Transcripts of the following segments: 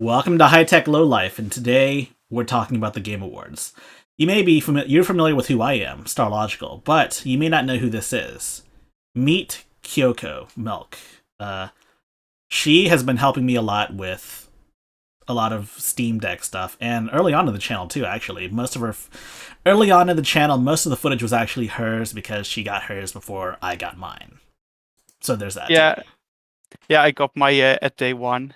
Welcome to High Tech Low Life, and today we're talking about the Game Awards. You may be you're familiar with who I am, Starlogical, but you may not know who this is. Meet Kyoko Milk. She has been helping me a lot with a lot of Steam Deck stuff, and early on in the channel too. Actually, early on in the channel, most of the footage was actually hers because she got hers before I got mine. So there's that. Yeah, yeah, I got my at day one.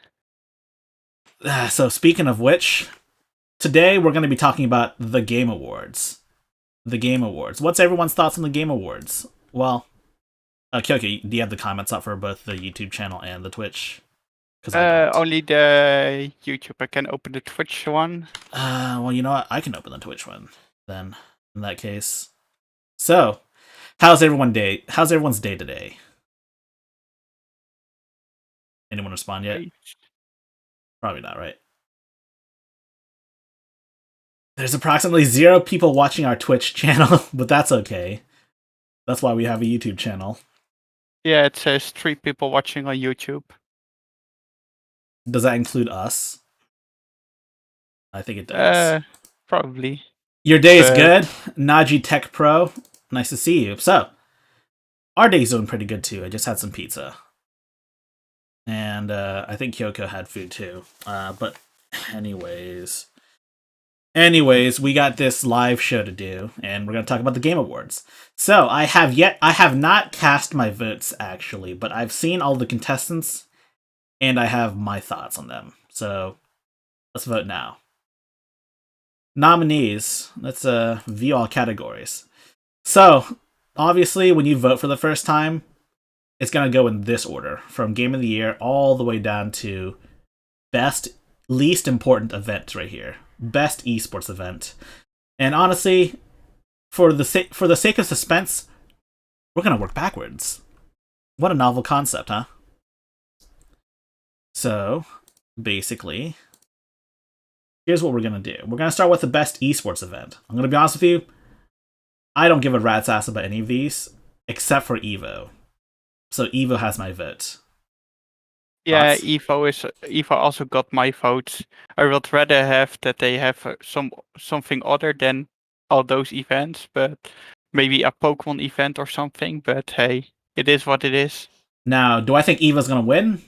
So speaking of which, today we're going to be talking about the Game Awards. The Game Awards. What's everyone's thoughts on the Game Awards? Well, Kyoki, do you have the comments up for both the YouTube channel and the Twitch? Only the YouTube. I can open the Twitch one. Well, you know what? I can open the Twitch one then. In that case, so how's everyone's day today? Anyone respond yet? Probably not, right? There's approximately 0 people watching our Twitch channel, but that's okay. That's why we have a YouTube channel. Yeah, it says 3 people watching on YouTube. Does that include us? I think it does. Probably. Your day is good, Naji Tech Pro. Nice to see you. So, our day's doing pretty good too. I just had some pizza. And I think Kyoko had food too. But anyways, we got this live show to do, and we're going to talk about the Game Awards. So, I have not cast my votes actually, but I've seen all the contestants, and I have my thoughts on them. So, let's vote now. Nominees. Let's view all categories. So, obviously, when you vote for the first time, it's going to go in this order, from Game of the Year all the way down to best, least important event right here. Best esports event. And honestly, for the sake of suspense, we're going to work backwards. What a novel concept, huh? So, basically, here's what we're going to do. We're going to start with the best esports event. I'm going to be honest with you, I don't give a rat's ass about any of these, except for EVO. So EVO has my vote. Yeah, Thoughts? EVO also got my votes. I would rather have that they have something other than all those events, but maybe a Pokemon event or something. But hey, it is what it is. Now, do I think EVO's going to win?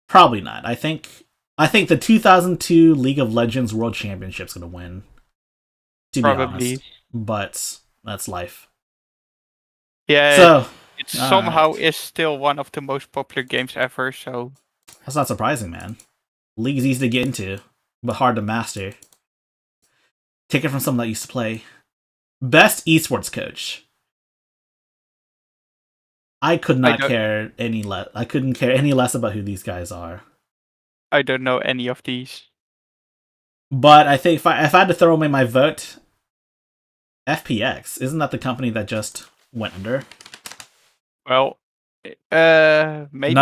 Probably not. I think the 2002 League of Legends World Championship's going to win. To Probably. be honest, but that's life. Yeah. So it somehow is still one of the most popular games ever. So that's not surprising, man. League's easy to get into, but hard to master. Take it from someone that used to play. Best esports coach. I could not care any less. I couldn't care any less about who these guys are. I don't know any of these. But I think if I had to throw away my vote, FPX, isn't that the company that just went under? Well, maybe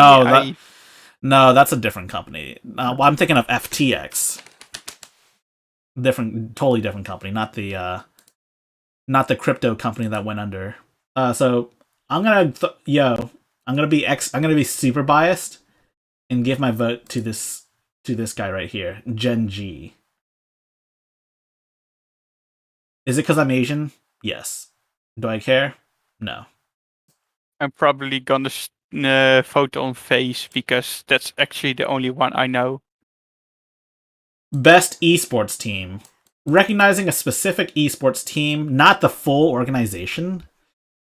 no, that's a different company. I'm thinking of FTX. Totally different company, not the crypto company that went under. So I'm gonna be super biased and give my vote to this guy right here, Gen G. Is it because I'm Asian? Yes. Do I care? No. I'm probably gonna vote on FaZe because that's actually the only one I know. Best esports team. Recognizing a specific esports team, not the full organization,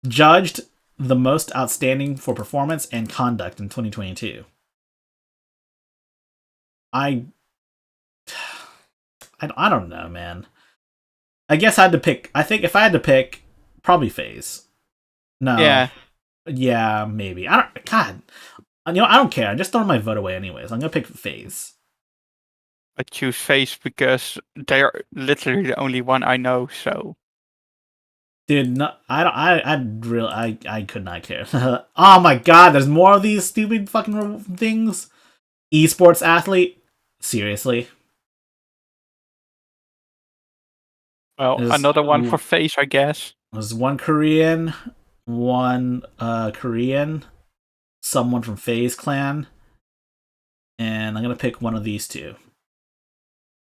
judged the most outstanding for performance and conduct in 2022. I don't know, man. I guess I had to pick. I think if I had to pick, probably FaZe. No. Yeah, maybe. I don't care. I'm just throwing my vote away anyways. I'm gonna pick FaZe. I choose FaZe because they are literally the only one I know. So, dude, no, I could not care. Oh my god, there's more of these stupid fucking things. Esports athlete, seriously. Well, another one for FaZe, I guess. There's one Korean, someone from FaZe Clan, and I'm gonna pick one of these two.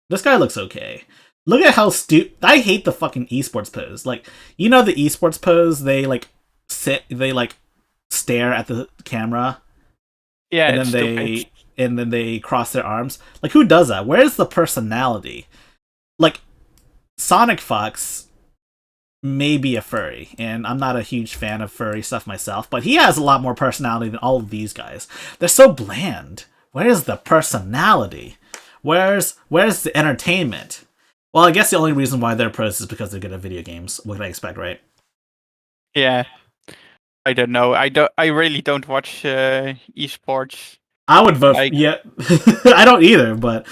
This guy looks okay. Look at how stupid. I hate the fucking esports pose. Like, you know the esports pose? They like they like stare at the camera, Yeah, and it's then stupid. they cross their arms. Like, who does that? Where's the personality? Like, Sonic Fox may be a furry, and I'm not a huge fan of furry stuff myself, but he has a lot more personality than all of these guys. They're so bland. Where's the personality? Where's the entertainment? Well, I guess the only reason why they're pros is because they're good at video games. What can I expect, right? Yeah, I don't know. I really don't watch esports. I would vote. Like, Yeah, I don't either. But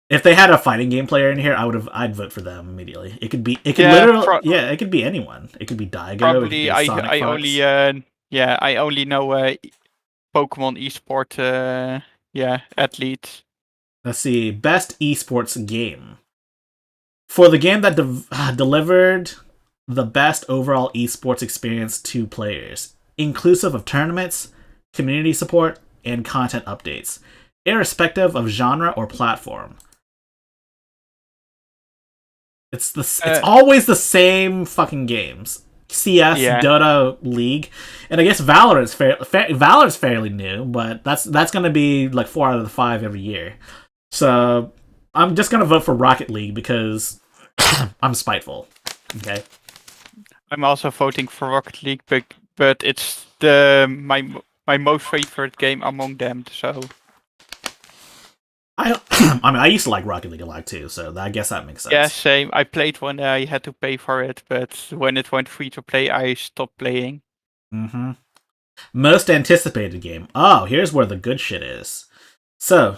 if they had a fighting game player in here, I'd vote for them immediately. It could be. It could yeah, literally. Yeah, it could be anyone. It could be Daigo. It could probably be Sonic I Fox. only I only know Pokemon esport athletes. Let's see. Best esports game. For the game that delivered the best overall esports experience to players, inclusive of tournaments, community support, and content updates, irrespective of genre or platform. It's always the same fucking games. CS, Yeah. Dota, League, and I guess Valorant's fairly new, but that's gonna be like 4 out of the 5 every year. So I'm just gonna vote for Rocket League because I'm spiteful. Okay. I'm also voting for Rocket League, but it's my most favorite game among them. So I mean, I used to like Rocket League a lot too, so I guess that makes sense. yeah, same. I played when I had to pay for it, but when it went free to play, I stopped playing. Mm-hmm. Most anticipated game. Oh, here's where the good shit is. So,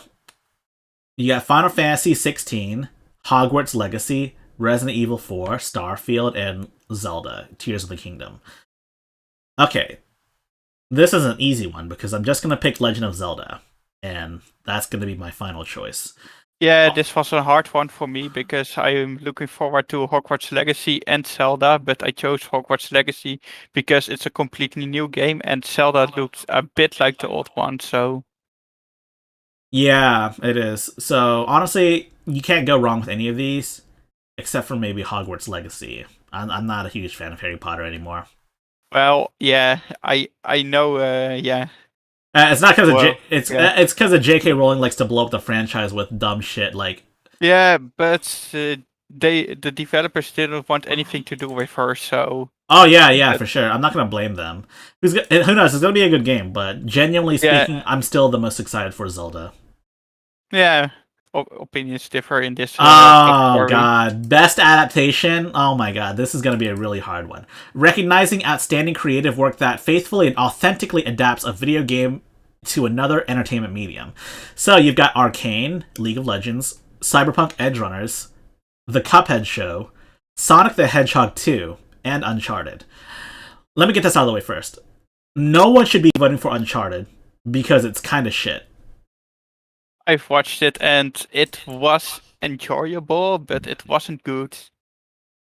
you got Final Fantasy 16, Hogwarts Legacy, Resident Evil 4, Starfield, and Zelda: Tears of the Kingdom. Okay, this is an easy one because I'm just gonna pick Legend of Zelda, and that's gonna be my final choice. Yeah, this was a hard one for me because I am looking forward to Hogwarts Legacy and Zelda, but I chose Hogwarts Legacy because it's a completely new game and Zelda looks a bit like the old one, so Yeah, it is. So honestly, you can't go wrong with any of these, except for maybe Hogwarts Legacy. I'm not a huge fan of Harry Potter anymore. well, yeah, I know, yeah. It's not because Well, yeah. it's because of J.K. Rowling likes to blow up the franchise with dumb shit like. Yeah, but the developers didn't want anything to do with her, so Oh yeah, that, for sure. I'm not gonna blame them. Who knows? It's gonna be a good game, but genuinely yeah, speaking, I'm still the most excited for Zelda. yeah. Opinions differ in this Oh category. god, best adaptation. Oh my god, this is gonna be a really hard one. Recognizing outstanding creative work that faithfully and authentically adapts a video game to another entertainment medium. So you've got Arcane, League of Legends, Cyberpunk Edgerunners, The Cuphead Show, Sonic the Hedgehog 2, and Uncharted. Let me get this out of the way first. No one should be voting for Uncharted because it's kind of shit. I've watched it and it was enjoyable, but it wasn't good.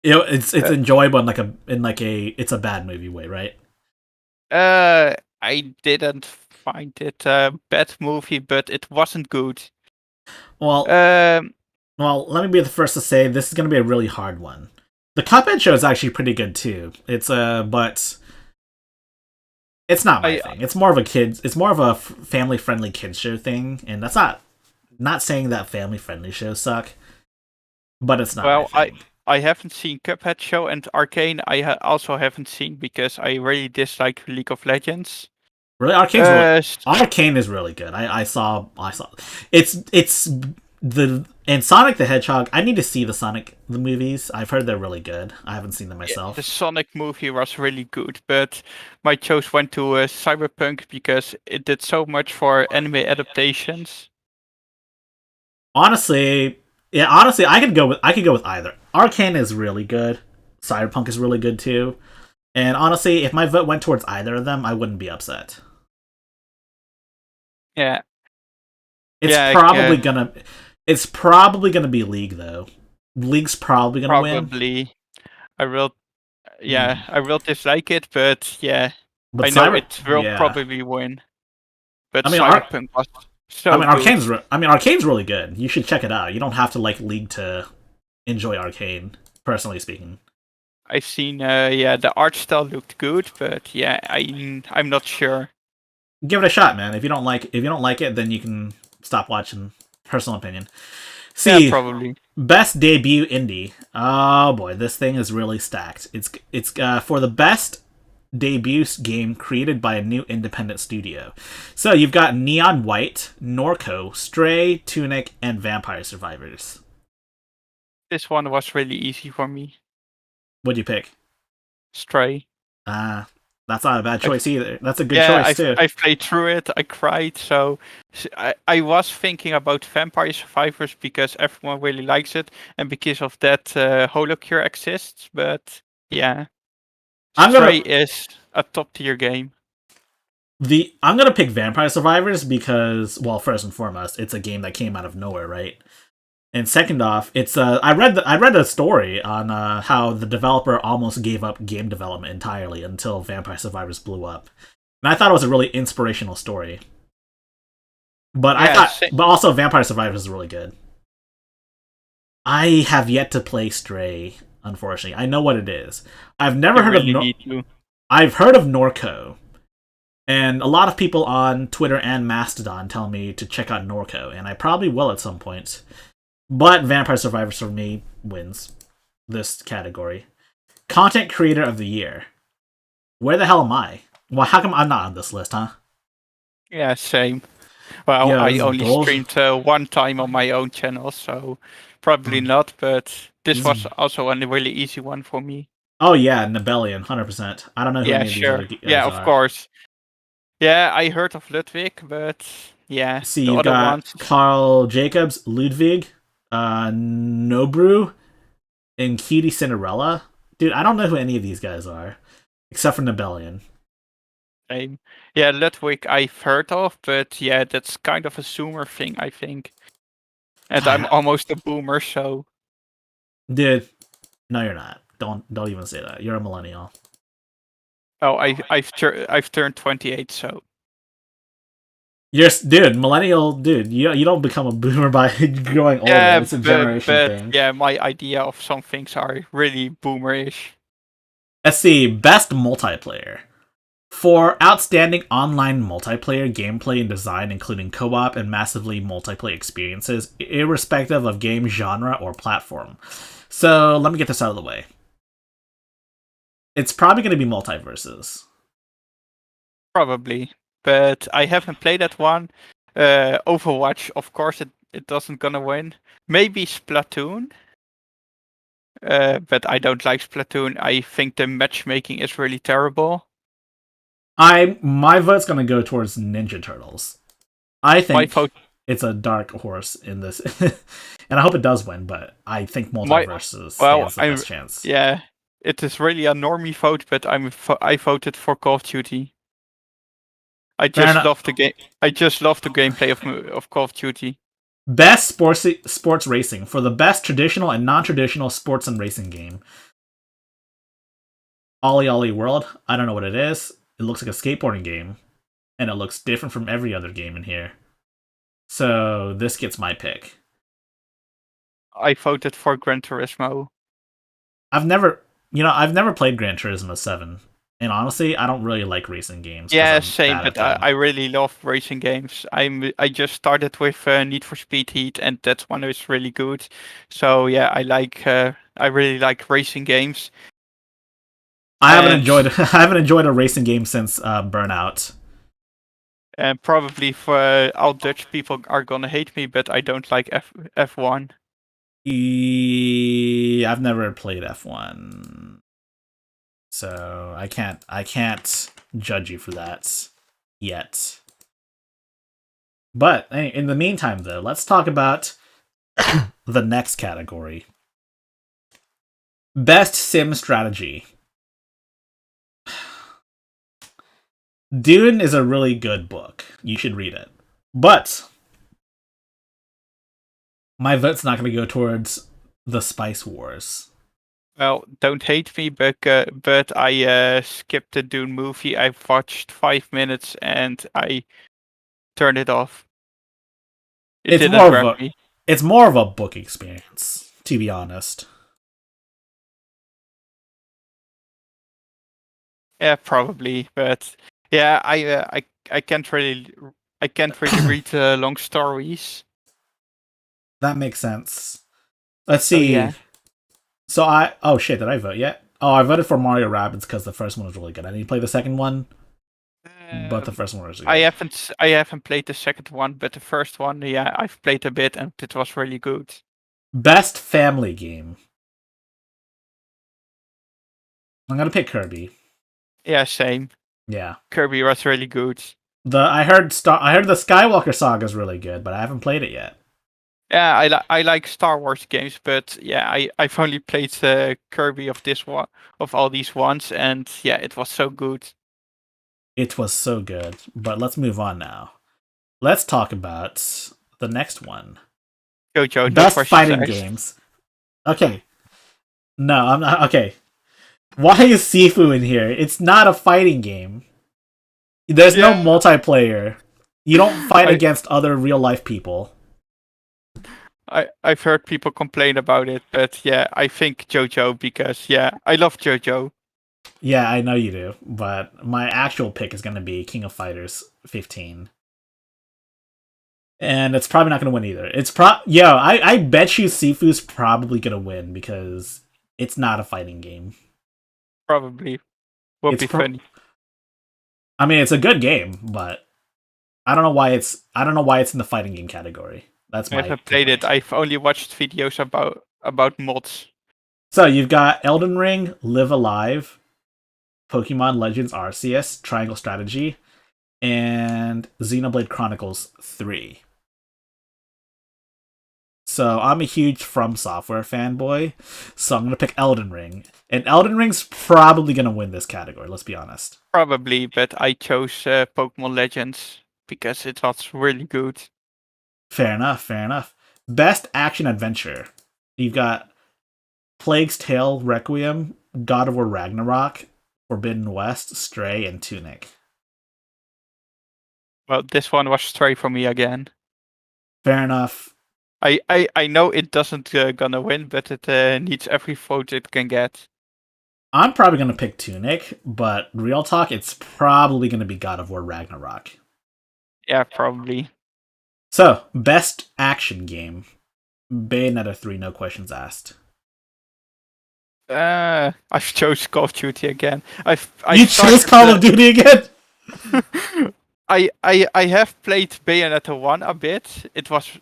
You know, it's Uh, enjoyable in like a it's a bad movie way, right? I didn't find it a bad movie, but it wasn't good. Well, Um, well, let me be the first to say this is going to be a really hard one. The Cuphead show is actually pretty good too. But it's not my I thing. It's more of a kids. It's more of a family friendly kids show thing, and that's not saying that family friendly shows suck, but it's not my well, thing. I haven't seen Cuphead show and Arcane. Also haven't seen because I really dislike League of Legends. Really, Uh, Arcane is really good. I saw it's the and Sonic the Hedgehog. I need to see the movies. I've heard they're really good. I haven't seen them Yeah, the myself. Sonic movie was really good, but my choice went to Cyberpunk because it did so much for anime adaptations. Honestly, yeah, I could go with either. Arcane is really good. Cyberpunk is really good too. And honestly, if my vote went towards either of them, I wouldn't be upset. Yeah, It's yeah, probably gonna it's probably gonna be League though. League's probably gonna win. probably. I will, Hmm. yeah, I will dislike it, but yeah, But I know Cyber it will yeah. probably win. But I mean Cyberpunk was So good. Arcane's really good. You should check it out. You don't have to like League to enjoy Arcane, personally speaking. I've seen, the art style looked good, but yeah, I'm not sure. Give it a shot, man. If you don't like it, then you can stop watching. Personal opinion. See, Yeah, probably. best debut indie. Oh boy, this thing is really stacked. It's for the best debut game created by a new independent studio. So you've got Neon White, Norco, Stray, Tunic, and Vampire Survivors. This one was really easy for me. What'd you pick? Stray. That's not a bad choice either. That's a good Yeah, choice too. I've played through it. I cried. So I was thinking about Vampire Survivors because everyone really likes it, and because of that, Holocure exists. But yeah, Stray is a top tier game. I'm gonna pick Vampire Survivors because, well, first and foremost, it's a game that came out of nowhere, right? And second off, it's I read a story on how the developer almost gave up game development entirely until Vampire Survivors blew up, and I thought it was a really inspirational story. But but also Vampire Survivors is really good. I have yet to play Stray, unfortunately. I know what it is. I've never heard of I've heard of Norco. And a lot of people on Twitter and Mastodon tell me to check out Norco, and I probably will at some point. But Vampire Survivors for me wins this category. Content Creator of the Year. Where the hell am I? Well, how come I'm not on this list, huh? Yeah, same. Well, yeah, I only streamed one time on my own channel, so probably not, but this was also a really easy one for me. Oh yeah, Nebellion, 100%. I don't know who any of these other guys yeah, of course. Yeah, I heard of Ludwig, but yeah, see, you got Carl Jacobs, Ludwig, Nobru, and Cutie Cinderella. Dude, I don't know who any of these guys are, except for Nebellion. Same. Yeah, Ludwig I've heard of, but yeah, that's kind of a zoomer thing, I think. And I'm almost a boomer, so. Dude, no, you're not. Don't even say that. You're a millennial. Oh, I've turned 28, so. Dude, millennial, dude. You don't become a boomer by growing older. Yeah, it's a generation thing. Yeah, my idea of some things are really boomerish. Let's see, best multiplayer. For outstanding online multiplayer gameplay and design, including co-op and massively multiplayer experiences, irrespective of game genre or platform. So let me get this out of the way. It's probably going to be Multiverses. Probably, but I haven't played that one. Overwatch, of course, it doesn't gonna win. Maybe Splatoon. But I don't like Splatoon. I think the matchmaking is really terrible. My vote's gonna go towards Ninja Turtles. I think it's a dark horse in this, and I hope it does win. But I think Multiverses stands the best chance. Yeah, it is really a normie vote, but I voted for Call of Duty. I just love the game. I just love the gameplay of Call of Duty. Best sports racing for the best traditional and non-traditional sports and racing game. Ollie Ollie World. I don't know what it is. It looks like a skateboarding game, and it looks different from every other game in here. So this gets my pick. I voted for Gran Turismo. I've never played Gran Turismo 7. And honestly, I don't really like racing games. Yeah, same. But I really love racing games. I just started with Need for Speed Heat, and that one is really good. So yeah, I really like racing games. I haven't enjoyed a racing game since Burnout. And probably for all Dutch people are gonna hate me, but I don't like F1. I've never played F1. So I can't judge you for that yet. But in the meantime, though, let's talk about the next category. Best Sim Strategy. Dune is a really good book. You should read it. But my vote's not going to go towards the Spice Wars. Well, don't hate me, but I skipped the Dune movie. I watched 5 minutes and I turned it off. It It's didn't more of grab a me. it's more of a book experience, to be honest. Yeah, probably, but yeah, I can't really read long stories. That makes sense. Let's So yeah. see. So oh shit, did I vote yet? Oh, I voted for Mario Rabbids because the first one was really good. I didn't play the second one, but the Um, first one was good. I haven't played the second one, but the first one, yeah, I've played a bit and it was really good. Best family game. I'm gonna pick Kirby. Yeah, same. Yeah. Kirby was really good. I heard the Skywalker Saga is really good, but I haven't played it yet. Yeah, I like Star Wars games, but yeah, I've only played Kirby of this one of all these ones, and yeah, it was so good. It was so good. But let's move on now. Let's talk about the next one. Jojo, no Best questions fighting asked. games. Okay. No, I'm not. Okay. Why is Sifu in here? It's not a fighting game. There's no Yeah, multiplayer. You don't fight I against other real life people. I've heard people complain about it, but yeah, I think Jojo because yeah, I love Jojo. Yeah, I know you do, but my actual pick is going to be King of Fighters 15. And it's probably not going to win either. I bet you Sifu's probably going to win because it's not a fighting game. Probably would It's be funny. I mean, it's a good game, but I don't know why it's in the fighting game category. That's I my haven't played it. complaint. I've only watched videos about mods. So you've got Elden Ring, Live Alive, Pokemon Legends Arceus, Triangle Strategy, and Xenoblade Chronicles 3. So I'm a huge From Software fanboy, so I'm gonna pick Elden Ring. And Elden Ring's probably gonna win this category, let's be honest. Probably, but I chose Pokemon Legends because it was really good. Fair enough, fair enough. Best action adventure. You've got Plague's Tale Requiem, God of War Ragnarok, Forbidden West, Stray, and Tunic. Well, this one was Stray for me again. Fair enough. I know it doesn't gonna win, but it needs every vote it can get. I'm probably gonna pick Tunic, but real talk, it's probably gonna be God of War Ragnarok. Yeah, probably. So, best action game. Bayonetta 3, no questions asked. I've chose Call of Duty again. You chose Call of Duty again? I have played Bayonetta 1 a bit. It was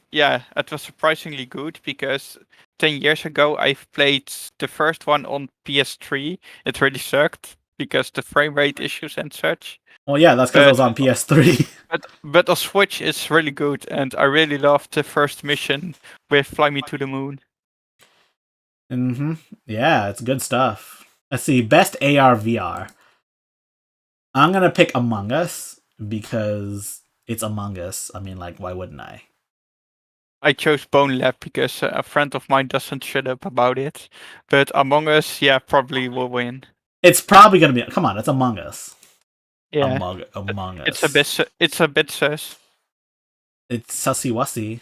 surprisingly good because 10 years ago I've played the first one on PS3. It really sucked because the frame rate issues and such. Well, yeah, that's because it But was on PS3. but on Switch it's really good and I really loved the first mission with Fly Me to the Moon. Mm-hmm. Yeah, it's good stuff. Let's see, best AR VR. I'm gonna pick Among Us because it's Among Us. I mean, like, why wouldn't I? I chose Bone Lab because a friend of mine doesn't shut up about it. But Among Us, yeah, probably will win. It's probably gonna be. Come on, it's Among Us. Yeah, Among it's Us. it's a bit sus. It's sussy wussy.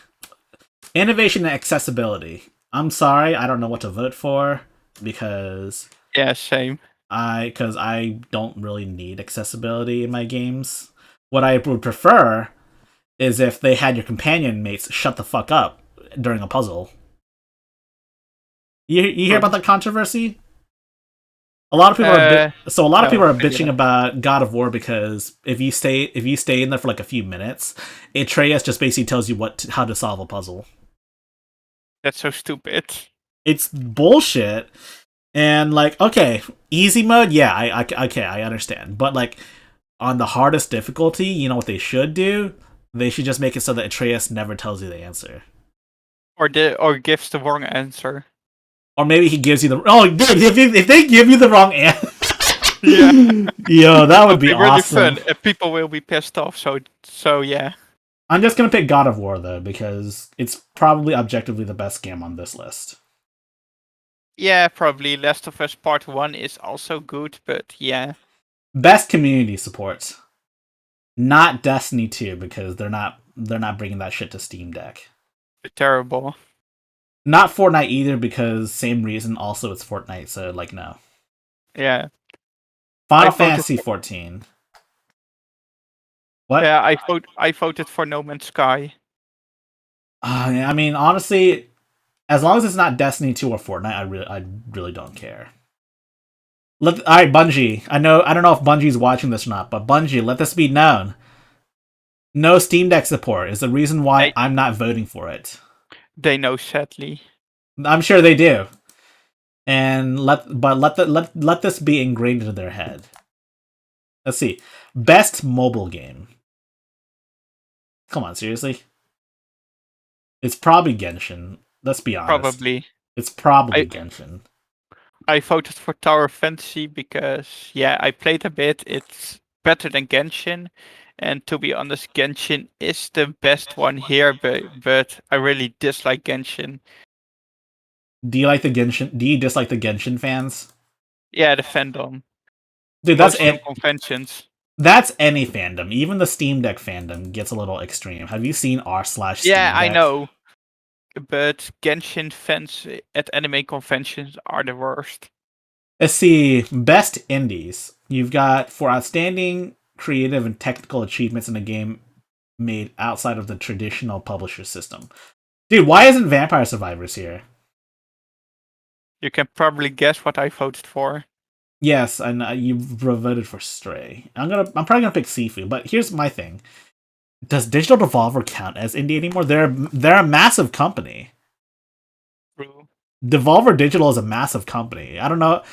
Innovation and accessibility. I'm sorry, I don't know what to vote for because Yeah, same. I don't really need accessibility in my games. What I would prefer is if they had your companion mates shut the fuck up during a puzzle. You hear about that controversy? A lot of people a lot of people No, are maybe bitching not. about God of War because if you stay in there for like a few minutes, Atreus just basically tells you how to solve a puzzle. That's so stupid. It's bullshit. And like, okay, easy mode, yeah, okay, I understand. But like, on the hardest difficulty, you know what they should do? They should just make it so that Atreus never tells you the answer. Or gives the wrong answer. Or maybe he gives you the dude. If they give you the wrong answer, Yeah, yo, that would it'll be be really awesome. fun. People will be pissed off. So yeah. I'm just gonna pick God of War though because it's probably objectively the best game on this list. Yeah, probably Last of Us Part 1 is also good, but yeah. Best community support, not Destiny 2 because they're not bringing that shit to Steam Deck. Terrible. Not Fortnite either, because same reason. Also, it's Fortnite, so like no. Yeah. Final I voted. Fantasy 14. What? Yeah, I voted for No Man's Sky. I mean, honestly, as long as it's not Destiny 2 or Fortnite, I really don't care. All right, Bungie. I don't know if Bungie's watching this or not, but Bungie, let this be known. No Steam Deck support is the reason why They I'm not voting for it. they know, sadly. I'm sure they do, and let this be ingrained into their head. Let's see, best mobile game. Come on, seriously? It's probably Genshin. Let's be honest. Probably. It's probably I Genshin. I voted for Tower Fantasy because yeah, I played a bit. It's better than Genshin, and to be honest, Genshin is the best one here. But I really dislike Genshin. Do you like the Genshin? Do you dislike the Genshin fans? Yeah, the fandom, Dude, mostly on conventions. that's any fandom. Even the Steam Deck fandom gets a little extreme. Have you seen r/Steam Yeah, I Deck? know, but Genshin fans at anime conventions are the worst. Let's see, best indies. You've got for outstanding creative and technical achievements in a game made outside of the traditional publisher system. Dude, why isn't Vampire Survivors here? You can probably guess what I voted for. Yes, and you voted for Stray. I'm probably gonna pick Sifu, but here's my thing: does Digital Devolver count as indie anymore? They're a massive company. True. Devolver Digital is a massive company. I don't know.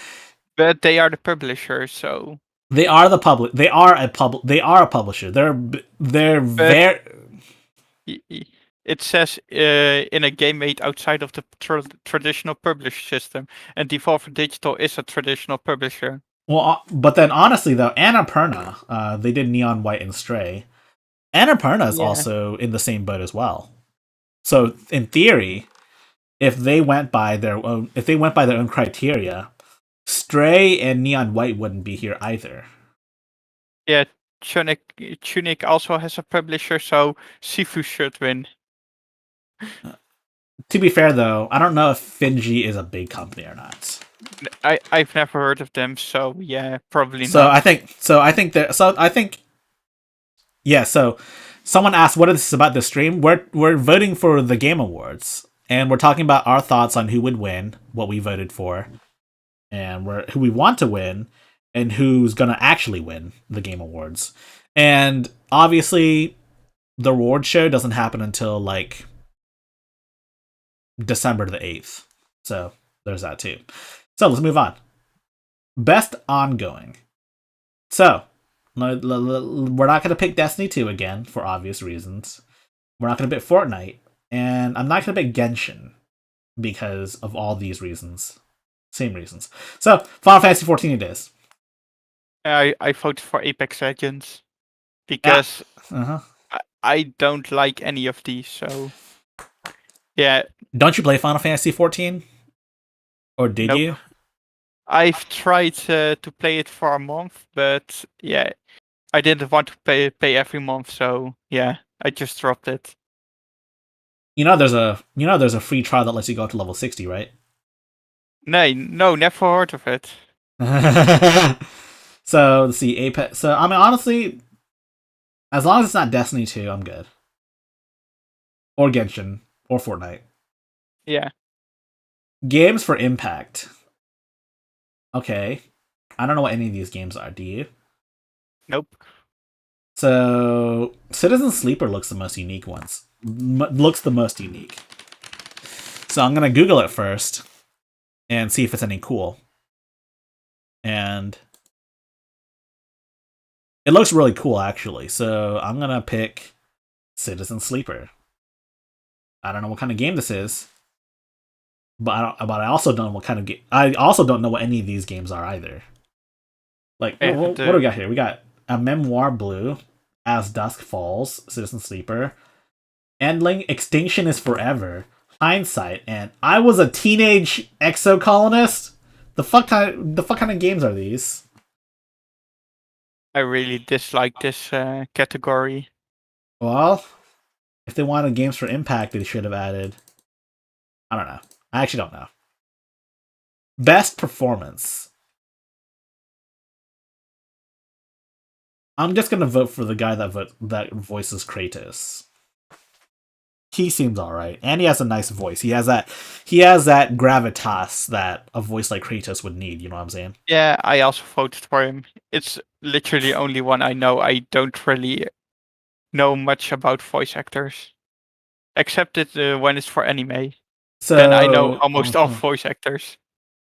But they are the publisher, so. They are the public. They are a publisher. They're But very. it says in a game made outside of the traditional publisher system, and Devolver Digital is a traditional publisher. Well, but then honestly though, Annapurna, they did Neon White and Stray. Annapurna is Yeah. also in the same boat as well. So in theory, if they went by their own criteria, Stray and Neon White wouldn't be here either. Yeah, Tunic also has a publisher, so Sifu should win. To be fair though, I don't know if Finji is a big company or not. I've never heard of them, so yeah, probably So not. I think yeah, so someone asked what is this about this stream? We're voting for the Game Awards. And we're talking about our thoughts on who would win, what we voted for, and who we want to win, and who's gonna actually win the Game Awards. And obviously the award show doesn't happen until like December the 8th. So there's that too. So let's move on. Best ongoing. So we're not going to pick Destiny 2 again for obvious reasons. We're not going to pick Fortnite. And I'm not going to pick Genshin because of all these reasons. Same reasons. So Final Fantasy 14 it is. I voted for Apex Legends because Uh-huh. I don't like any of these, so yeah. Don't you play Final Fantasy 14? Or did Nope. you? I've tried to play it for a month, but yeah, I didn't want to pay every month, so yeah, I just dropped it. There's a free trial that lets you go up to level 60, right? No, never heard of it. So let's see, Apex. So I mean, honestly, as long as it's not Destiny 2, I'm good. Or Genshin or Fortnite. Yeah. Games for Impact. Okay, I don't know what any of these games are. Do you? Nope. So Citizen Sleeper looks the most unique ones. Looks the most unique. So I'm gonna Google it first and see if it's any cool. And it looks really cool, actually. So I'm gonna pick Citizen Sleeper. I don't know what kind of game this is, but I also don't know what kind of game. I also don't know what any of these games are either. Like, what do we got here? We got A Memoir Blue, As Dusk Falls, Citizen Sleeper, Endling, Extinction is Forever, Hindsight, and I Was a Teenage Exocolonist. The fuck kind of games are these? I really dislike this category. Well, If they wanted games for Impact, they should have added. I don't know. I actually don't know. Best performance. I'm just gonna vote for the guy that voices Kratos. He seems alright, and he has a nice voice. He has that gravitas that a voice like Kratos would need. You know what I'm saying? Yeah, I also voted for him. It's literally only one I know. I don't really know much about voice actors, except when it's for anime. So Then I know almost all voice actors.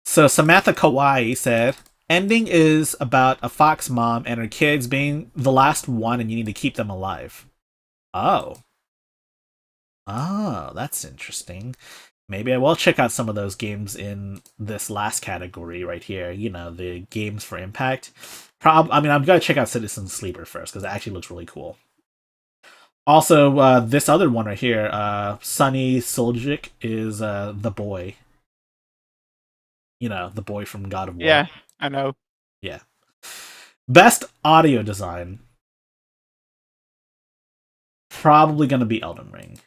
So Samantha Kawai said, "Ending is about a fox mom and her kids being the last one, and you need to keep them alive." Oh. Oh, that's interesting. Maybe I will check out some of those games in this last category right here. You know, the games for Impact. I mean, I'm gonna check out Citizen Sleeper first because it actually looks really cool. Also, this other one right here, Sunny Suljic is the boy. You know, the boy from God of War. Yeah, I know. Yeah. Best audio design. Probably gonna be Elden Ring.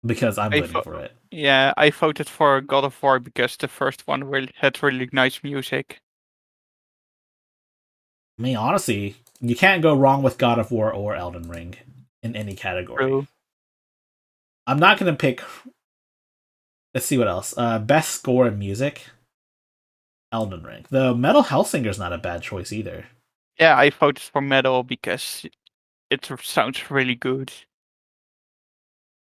Because I'm voting for it. Yeah, I voted for God of War because the first one had really nice music. I mean, honestly, you can't go wrong with God of War or Elden Ring in any category. True. I'm not gonna pick. Let's see what else. Best score in music. Elden Ring. The Metal Hellsinger's not a bad choice either. Yeah, I voted for Metal because it sounds really good.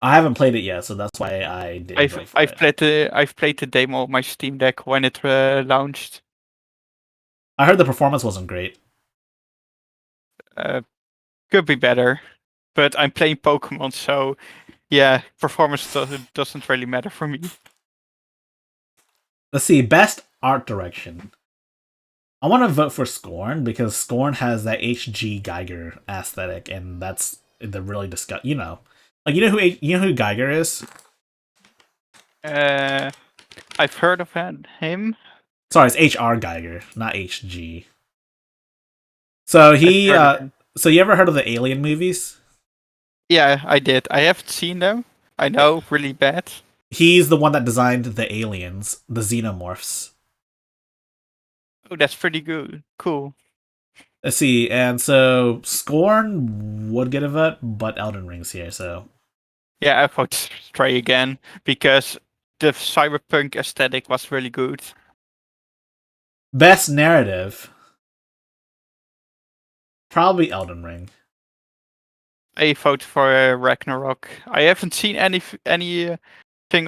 I haven't played it yet, so that's why I didn't vote for it. I've played the demo on my Steam Deck when it launched. I heard the performance wasn't great. Could be better, but I'm playing Pokemon, so yeah, performance doesn't really matter for me. Let's see, best art direction. I want to vote for Scorn because Scorn has that H.G. Geiger aesthetic, and that's the really disgust. You know, like you know who Geiger is. I've heard of him. Sorry, it's H.R. Geiger, not H.G. So he, so you ever heard of the Alien movies? Yeah, I did. I haven't seen them. I know, really bad. He's the one that designed the aliens, the xenomorphs. Oh, that's pretty good. Cool. Let's see, and so Scorn would get a vote, but Elden Ring's here, so. Yeah, I vote Stray again because the cyberpunk aesthetic was really good. Best narrative. Probably Elden Ring. I vote for Ragnarok. I haven't seen anything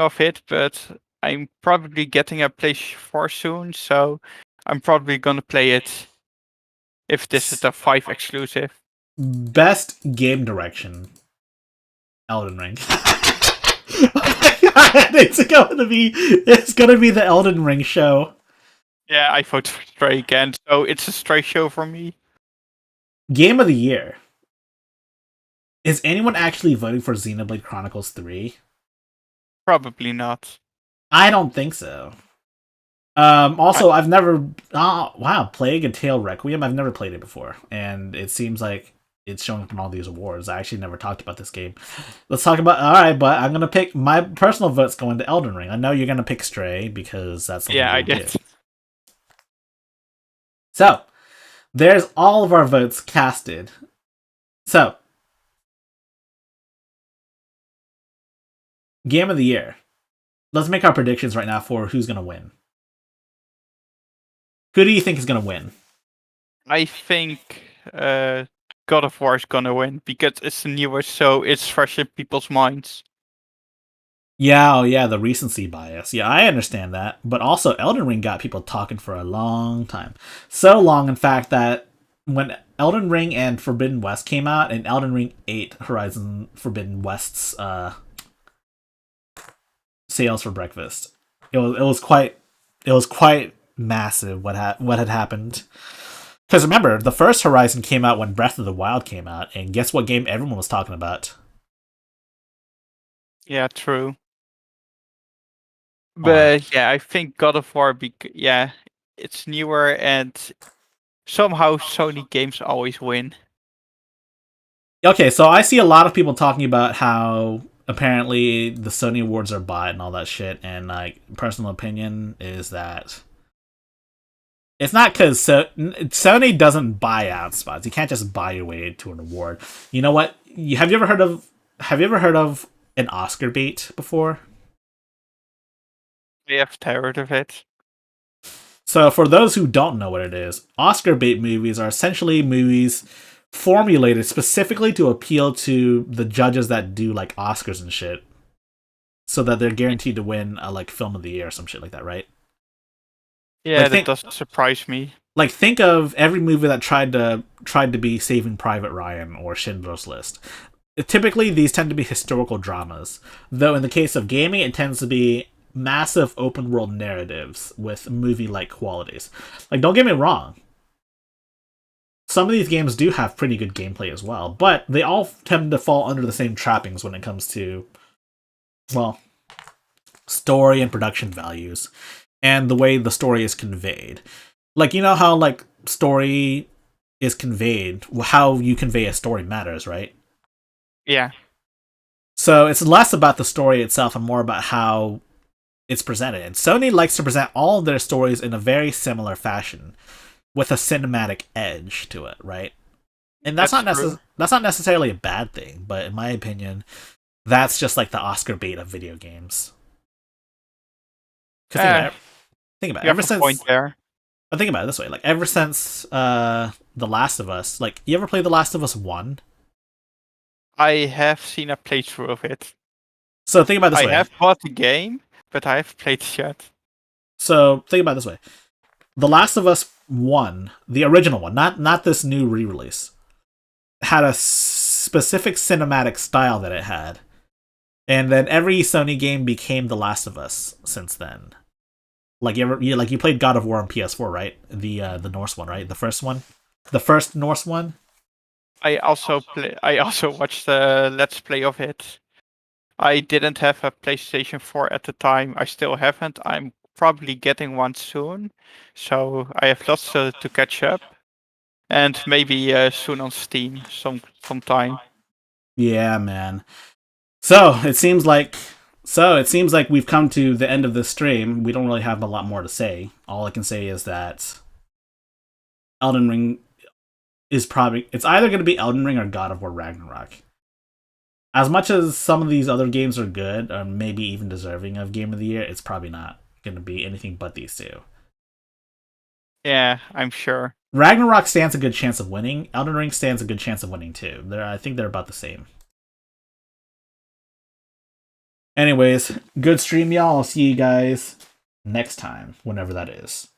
of it, but I'm probably getting a PS4 soon, so I'm probably gonna play it if this is a 5 exclusive. Best game direction. Elden Ring. Oh my God, it's gonna be the Elden Ring show. Yeah, I vote for Stray again, so it's a Stray show for me. Game of the year. Is anyone actually voting for Xenoblade Chronicles 3? Probably not. I don't think so. Also, I've never. Wow, Plague and Tale Requiem. I've never played it before, and it seems like it's showing up in all these awards. I actually never talked about this game. Let's talk about. All right, but I'm gonna pick my personal vote's going to Elden Ring. I know you're gonna pick Stray because that's something Yeah, I do. did. So, there's all of our votes casted. So, Game of the Year. Let's make our predictions right now for who's gonna win. Who do you think is gonna win? I think God of War is gonna win because it's the newest, so it's fresh in people's minds. Yeah, oh yeah, the recency bias. Yeah, I understand that. But also, Elden Ring got people talking for a long time. So long, in fact, that when Elden Ring and Forbidden West came out, and Elden Ring 8 Horizon Forbidden West's sales for breakfast, it was quite massive what had happened. Because remember, the first Horizon came out when Breath of the Wild came out, and guess what game everyone was talking about? Yeah, true. But yeah, I think God of War, it's newer and somehow Sony games always win. Okay, so I see a lot of people talking about how apparently the Sony Awards are bought and all that shit, and like personal opinion is that it's not because Sony doesn't buy out spots. You can't just buy your way to an award. You know what? Have you ever heard of an Oscar bait before? I have heard of it. So for those who don't know what it is, Oscar bait movies are essentially movies formulated specifically to appeal to the judges that do like Oscars and shit, so that they're guaranteed to win a like film of the year or some shit like that, right? Yeah, that doesn't surprise me. Like think of every movie that tried to be Saving Private Ryan or Schindler's List. Typically, these tend to be historical dramas, though in the case of gaming, it tends to be massive open world narratives with movie like qualities. Like, don't get me wrong, some of these games do have pretty good gameplay as well, but they all tend to fall under the same trappings when it comes to, well, story and production values and the way the story is conveyed. Like, you know how like story is conveyed, how you convey a story matters, right? Yeah. So it's less about the story itself and more about how it's presented. And Sony likes to present all of their stories in a very similar fashion, with a cinematic edge to it, right? And that's not necessarily a bad thing, but in my opinion, that's just like the Oscar bait of video games. Think about it. Ever since point there. Think about it this way: like ever since The Last of Us, like you ever played The Last of Us 1? I have seen a playthrough of it. So think about it this way. I have bought the game, but I have played it yet. So think about it this way. The Last of Us 1, the original one, not this new re-release, had a specific cinematic style that it had. And then every Sony game became The Last of Us since then. Like you played God of War on PS4, right? The Norse one, right? The first one? The first Norse one? I also watched the Let's Play of it. I didn't have a PlayStation 4 at the time. I still haven't. I'm probably getting one soon. So I have lots to catch up. And maybe soon on Steam sometime. Yeah, man. So it seems like we've come to the end of this stream. We don't really have a lot more to say. All I can say is that Elden Ring is it's either going to be Elden Ring or God of War Ragnarok. As much as some of these other games are good, or maybe even deserving of Game of the Year, it's probably not going to be anything but these two. Yeah, I'm sure. Ragnarok stands a good chance of winning. Elden Ring stands a good chance of winning too. I think they're about the same. Anyways, good stream, y'all. I'll see you guys next time, whenever that is.